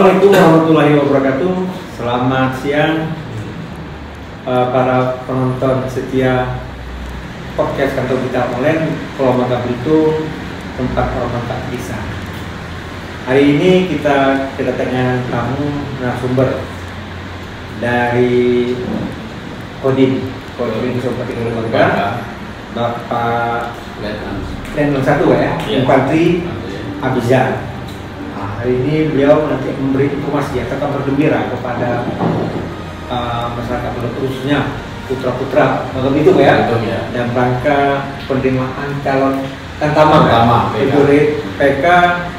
Assalamualaikum warahmatullahi wabarakatuh. Selamat siang para penonton setia podcast Kantor Berita Online Pulau Bangka Belitung, tempat orang tak bisa. Hari ini kita kedatangan tamu narasumber dari Kodim Kabupaten Keluarga, Bapak Letnan 1 ya, Infantri Abizar. Hari ini beliau nanti memberi informasi atau kabar gembira kepada masyarakat khususnya putra-putra begitu ya, dan rangka penerimaan calon Tamtama prajurit PK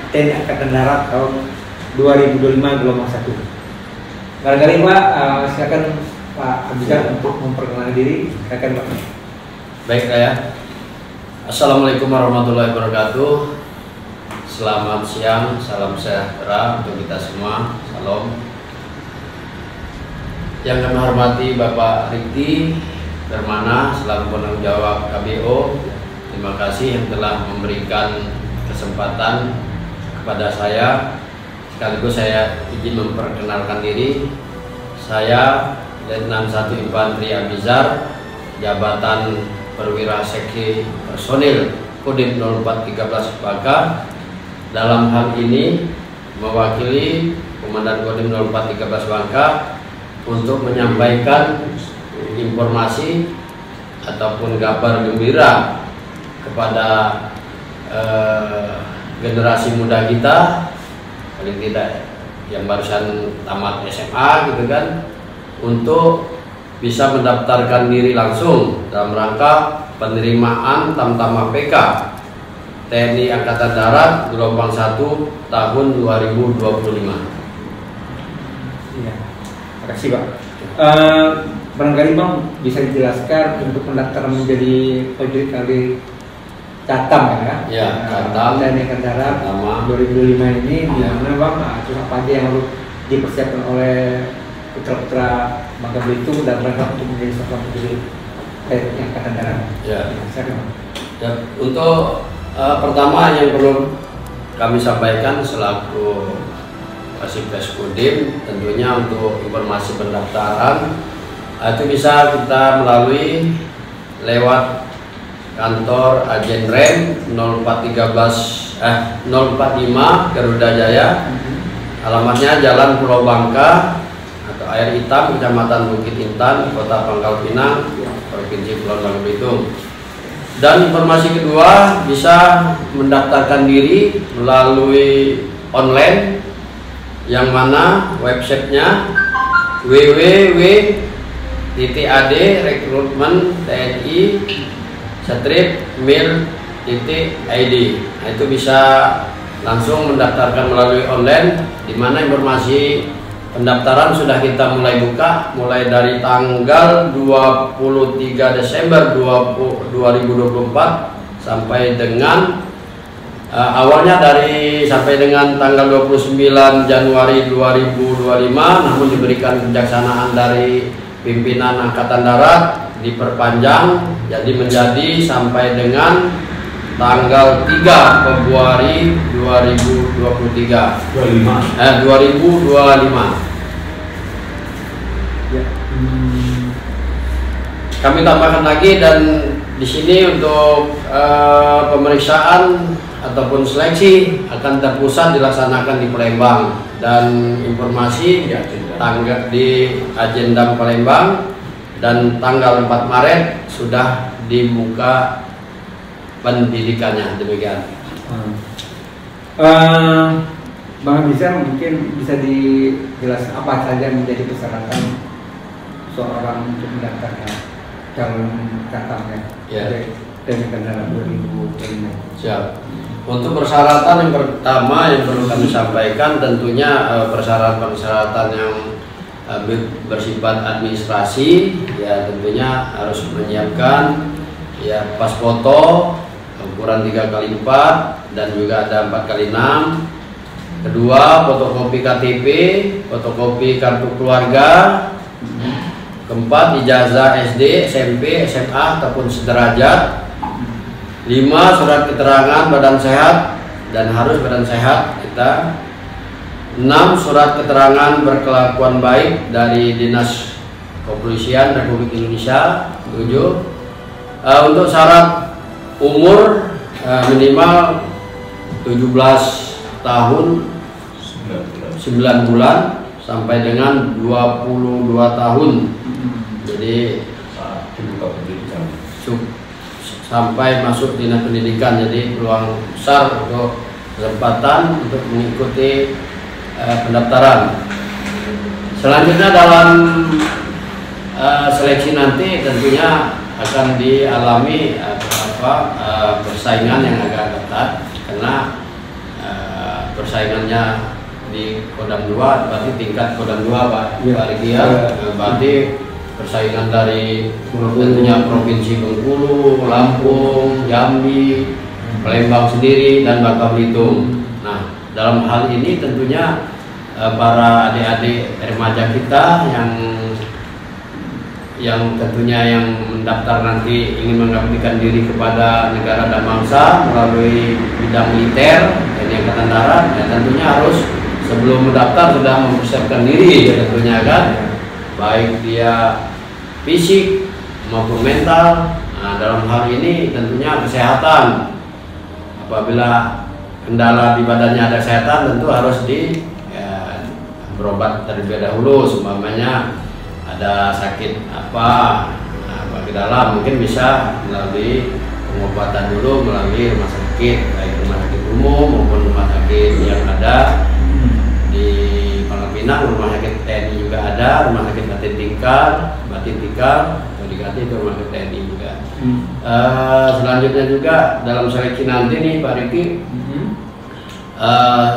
TNI Angkatan Darat tahun 2025 gelombang 1. Barangkali Pak, silakan Pak Abizar untuk memperkenalkan diri. Silakan Pak. Baik ya. Assalamualaikum warahmatullahi wabarakatuh. Selamat siang, salam sejahtera untuk kita semua. Salam. Yang kami hormati Bapak Rikti Permana selaku penanggung jawab KBO. Terima kasih yang telah memberikan kesempatan kepada saya. Sekaligus saya izin memperkenalkan diri. Saya Letnan 1 Infantri Abizar, jabatan Perwira Seksi Personil Kodim 0413 Bangka. Dalam hal ini mewakili Komandan Kodim 0413 Bangka untuk menyampaikan informasi ataupun kabar gembira kepada generasi muda kita, paling tidak yang barusan tamat SMA gitu kan, untuk bisa mendaftarkan diri langsung dalam rangka penerimaan Tamtama PK TNI Angkatan Darat gelombang 1 tahun 2025. Iya, terima kasih Pak. Barangkali Bang bisa dijelaskan untuk pendaftaran menjadi prajurit kali Catam ya? Ya, Catam TNI Angkatan Darat 2025 ini gimana Bang? Terus apa aja yang harus dipersiapkan oleh putra-putra Bangka Belitung dan rangka untuk menjadi seorang prajurit TNI Angkatan Darat? Ya. Silakan. Ya, untuk pertama yang perlu kami sampaikan selaku Kasipes Kodim, tentunya untuk informasi pendaftaran itu bisa kita melalui lewat kantor Agen Rem 045 Garuda Jaya. Alamatnya Jalan Pulau Bangka atau Air Hitam, Kecamatan Bukit Intan, Kota Pangkal Pinang, Provinsi Pulau Bangka Belitung. Dan informasi kedua bisa mendaftarkan diri melalui online, yang mana websitenya www.rekrutmen.tni/mail.id. Nah, itu bisa langsung mendaftarkan melalui online, di mana informasi pendaftaran sudah kita mulai buka mulai dari tanggal 23 Desember 2024 sampai dengan awalnya sampai dengan tanggal 29 Januari 2025, namun diberikan kebijaksanaan dari pimpinan Angkatan Darat diperpanjang menjadi sampai dengan tanggal 3 Februari 2025. Kami tambahkan lagi, dan di sini untuk pemeriksaan ataupun seleksi akan terpusat dilaksanakan di Palembang, dan informasi tanggal di agenda Palembang, dan tanggal 4 Maret sudah dibuka pendidikannya. Demikian. Bang Abizar, mungkin bisa dijelaskan apa saja menjadi persyaratan seorang untuk mendaftarkan calon Catam dari Angkatan 2025. Siap. Untuk persyaratan yang pertama yang perlu kami sampaikan, tentunya persyaratan yang bersifat administrasi, ya tentunya harus menyiapkan ya pas foto ukuran 3x4 dan juga ada 4x6. Kedua, fotokopi KTP, fotokopi kartu keluarga. Keempat, ijazah SD, SMP, SMA ataupun sederajat. 5, surat keterangan badan sehat, dan harus badan sehat kita. 6. Surat keterangan berkelakuan baik dari Dinas Kepolisian Republik Indonesia. 7. Untuk syarat umur minimal 17 tahun 9 bulan sampai dengan 22 tahun. Jadi sampai masuk dinas pendidikan, jadi peluang besar untuk kesempatan untuk mengikuti pendaftaran. Selanjutnya dalam seleksi nanti tentunya akan dialami persaingan yang agak ketat, karena persaingannya di Kodam 2 berarti tingkat Kodam 2 Pak Riki ya. Berarti persaingan dari tentunya Provinsi Bengkulu, Lampung, Jambi, Palembang sendiri, dan Bangka Belitung. Nah, dalam hal ini tentunya para adik-adik remaja kita yang tentunya yang mendaftar nanti ingin mengabdikan diri kepada negara dan bangsa melalui bidang militer TNI Angkatan Darat, ya tentunya harus sebelum mendaftar sudah mempersiapkan diri, tentunya kan, baik dia fisik maupun mental. Nah, dalam hal ini tentunya kesehatan, apabila kendala di badannya ada kesehatan tentu harus berobat terlebih dahulu, seumpamanya ada sakit bagi dalam, mungkin bisa melalui pengobatan dulu melalui rumah sakit, baik rumah sakit umum maupun rumah sakit yang ada di Pangkal Pinang. Rumah sakit TNI juga ada, rumah sakit Batin Tingkal atau diganti itu rumah sakit TNI juga. Selanjutnya juga dalam seleksi nanti nih Pak Riki,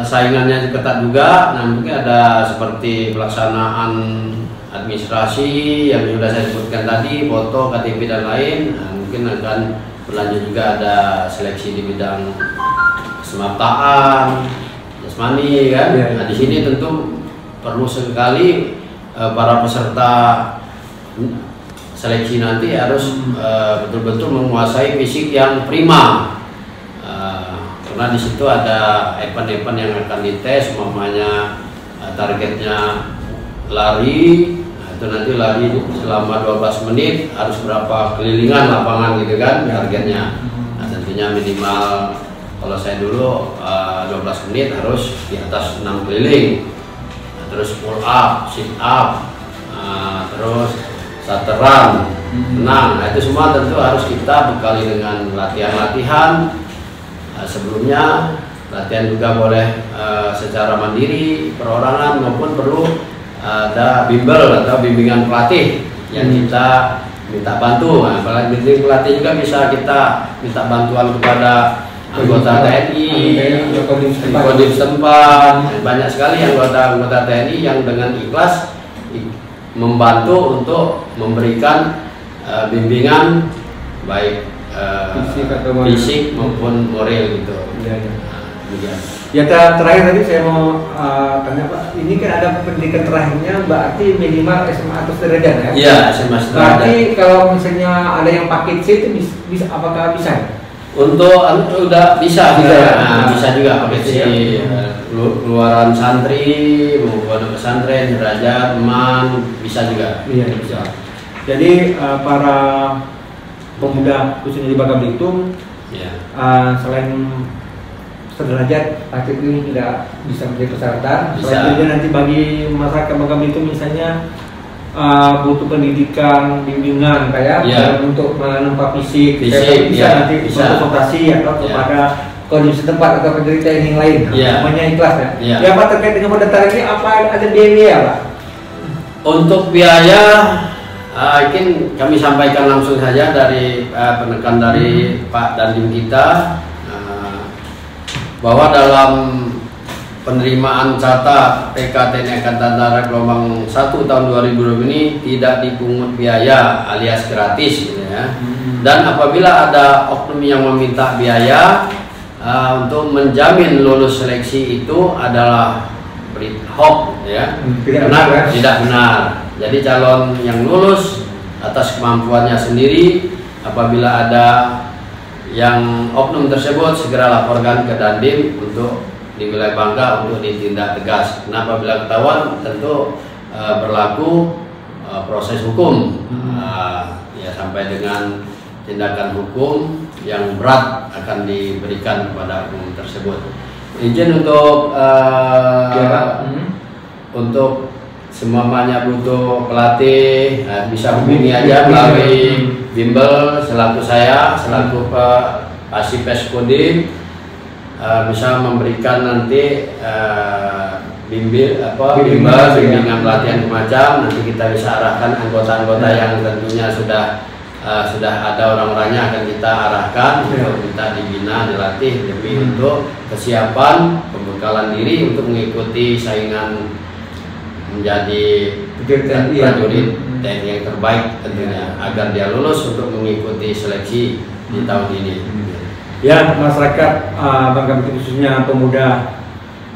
saingannya ketat juga. Nah, mungkin ada seperti pelaksanaan administrasi yang sudah saya sebutkan tadi, foto, KTP dan lain. Nah, mungkin akan berlanjut juga ada seleksi di bidang kesemaptaan, jasmani kan. Nah, di sini tentu perlu sekali para peserta seleksi nanti harus betul-betul menguasai fisik yang prima. Karena di situ ada event-event yang akan dites, umpamanya targetnya lari. Nah, itu nanti lari selama 12 menit harus berapa kelilingan lapangan gitu kan targetnya. Nah, tentunya minimal kalau saya dulu 12 menit harus di atas 6 keliling. Nah, terus pull up, sit up, terus sateran, tenang. Nah, itu semua tentu harus kita bekali dengan latihan-latihan. Sebelumnya latihan juga boleh secara mandiri, perorangan, maupun perlu ada bimbel atau bimbingan pelatih yang kita minta bantu. Nah, bimbing pelatih juga bisa kita minta bantuan kepada anggota TNI, Kodim setempat. Banyak sekali anggota TNI yang dengan ikhlas membantu untuk memberikan bimbingan baik fisik maupun moral gitu. Ya, terakhir tadi saya mau tanya Pak, ini kan ada pendidikan terakhirnya berarti minimal SMA atau sederajat ya? Iya, SMA sederajat. Berarti kalau misalnya ada yang paket C itu bisa, apakah bisa? Untuk udah bisa juga paket C, keluaran santri maupun pesantren, sederajat, teman bisa juga. Iya, bisa. Jadi para pemuda khususnya di Bangka Belitung, selain sederajat paket ini tidak bisa menjadi persyaratan. Selanjutnya nanti bagi masyarakat Bangka Belitung misalnya butuh pendidikan, bimbingan kayak untuk menempa fisik bisa nanti konsultasi atau kepada kodim setempat atau penderita yang lain. Namanya ikhlas ya. Ya Pak, terkait dengan pendaftaran ini apa ada biaya Pak? Untuk biaya mungkin kami sampaikan langsung saja dari penekan dari Pak Dandim kita, bahwa dalam penerimaan catat PK TNI Angkatan Darat gelombang 1 tahun 2020 ini tidak dipungut biaya alias gratis gitu ya. Dan apabila ada oknum yang meminta biaya untuk menjamin lulus seleksi itu adalah hoax ya, karena tidak benar. Jadi calon yang lulus atas kemampuannya sendiri, apabila ada yang oknum tersebut segera laporkan ke Dandim untuk di wilayah Bangka untuk ditindak tegas. Nah, apabila ketahuan tentu berlaku proses hukum, ya sampai dengan tindakan hukum yang berat akan diberikan kepada oknum tersebut. Izin untuk untuk semuanya butuh pelatih, bisa hubungi aja melalui bimbel selaku saya selaku Asipes Kodim, bisa memberikan nanti bimbingan pelatihan semacam. Nanti kita bisa arahkan anggota-anggota yang tentunya sudah ada orang-orangnya, akan kita arahkan untuk kita dibina, dilatih demi untuk kesiapan pembekalan diri untuk mengikuti saingan menjadi prajurit TNI yang terbaik tentunya, agar dia lulus untuk mengikuti seleksi di tahun ini. Ya, masyarakat Bangka Belitung, khususnya pemuda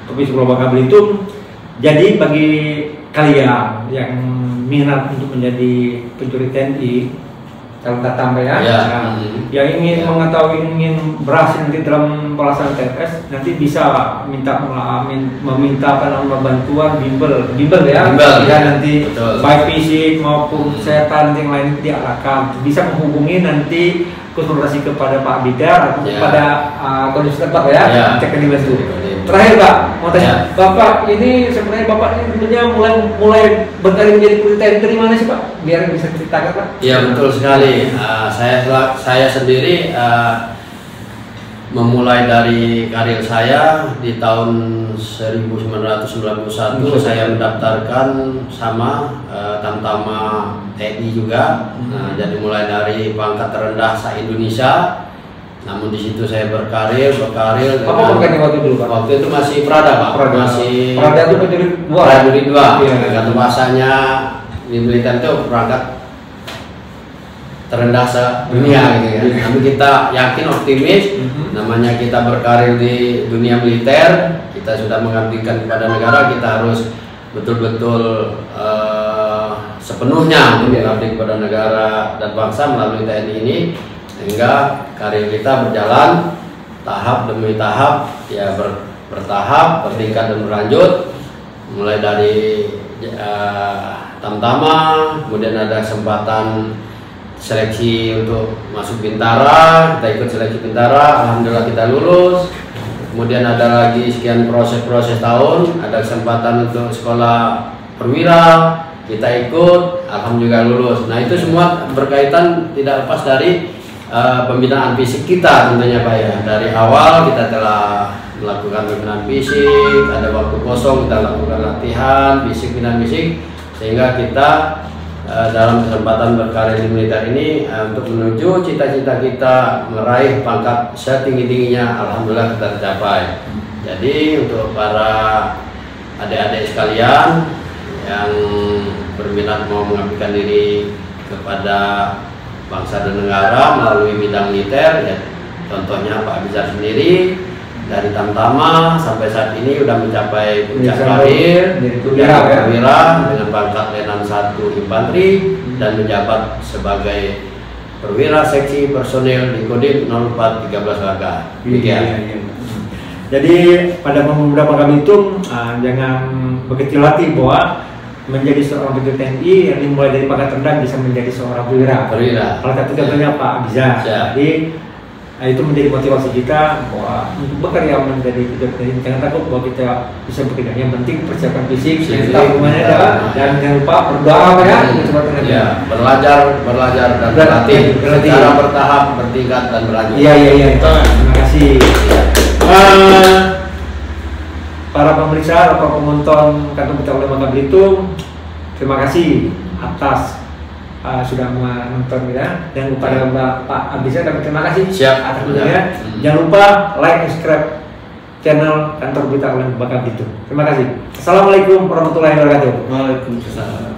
Provinsi Pulau Bangka Belitung, jadi bagi kalian yang minat untuk menjadi prajurit TNI calon tatamba yang ingin mengetahui, ingin berhasil nanti dalam pelaksanaan TPS, nanti bisa meminta bantuan bimbel ya nanti baik fisik maupun kesehatan yang lain itu diarahkan, bisa menghubungi nanti konsultasi kepada Pak Bidar atau kepada kondisi tempat cek di itu. Terakhir Pak, mau tanya, Bapak ini sebenarnya Bapak ini dulunya mulai berkarir menjadi prajurit TNI dari mana sih Pak? Biar bisa ceritakan Pak. Iya betul sekali. Saya sendiri memulai dari karir saya di tahun 1991 saya mendaftarkan sama Tamtama TNI juga. Jadi mulai dari pangkat terendah se-Indonesia. Namun di situ saya berkarir. Apa pangkatnya waktu dulu Pak? Waktu itu masih Prada Pak. Masih Prada itu prajurit 2. Kata bahasanya di militer itu perangkat terendah se-dunia gitu ya. Namun kita yakin, optimis, namanya kita berkarir di dunia militer, kita sudah mengabdikan kepada negara, kita harus betul-betul sepenuhnya mengabdi kepada negara dan bangsa melalui TNI ini, sehingga karir kita berjalan tahap demi tahap, ya bertahap, bertingkat dan berlanjut, mulai dari Tamtama, kemudian ada kesempatan seleksi untuk masuk Bintara, kita ikut seleksi Bintara, alhamdulillah kita lulus. Kemudian ada lagi sekian proses tahun, ada kesempatan untuk sekolah perwira, kita ikut, alhamdulillah lulus. Nah itu semua berkaitan tidak lepas dari pembinaan fisik kita tentunya Pak ya. Dari awal kita telah melakukan pembinaan fisik, ada waktu kosong kita lakukan latihan fisik, pembinaan fisik, sehingga kita dalam kesempatan berkarir di militer ini untuk menuju cita-cita kita meraih pangkat setinggi-tingginya, alhamdulillah kita tercapai. Jadi untuk para adik-adik sekalian yang berminat mau mengabdikan diri kepada bangsa dan negara melalui bidang militer, ya contohnya Pak Bizar sendiri dari Tamtama sampai saat ini sudah mencapai puncak karir perwira dengan pangkat Letnan 1 Infanteri dan menjabat sebagai perwira seksi personil di Kodim 0413 Bangka. Jadi pada pemuda Bangka Belitung jangan berkecil hati bahwa menjadi seorang prajurit TNI yang dimulai dari pangkat rendah bisa menjadi seorang perwira. Salah satu contohnya Pak Bizar. Jadi itu menjadi motivasi kita bahwa untuk bekerja menjadi prajurit TNI, jangan takut bahwa kita bisa bekerja. Yang penting persiapan fisik, hubungannya dan jangan lupa berdoa ya. Belajar dan berlatih secara bertahap, bertingkat dan berlanjut. Iya. Terima kasih. Para pemirsa atau penonton kantor berita oleh Bangka Belitung, terima kasih atas sudah menonton ya, dan kepada Pak Abisa kami terima kasih atas dukungannya. Jangan lupa like, subscribe channel kantor berita oleh Bangka Belitung. Terima kasih. Assalamualaikum warahmatullahi wabarakatuh. Waalaikumsalam.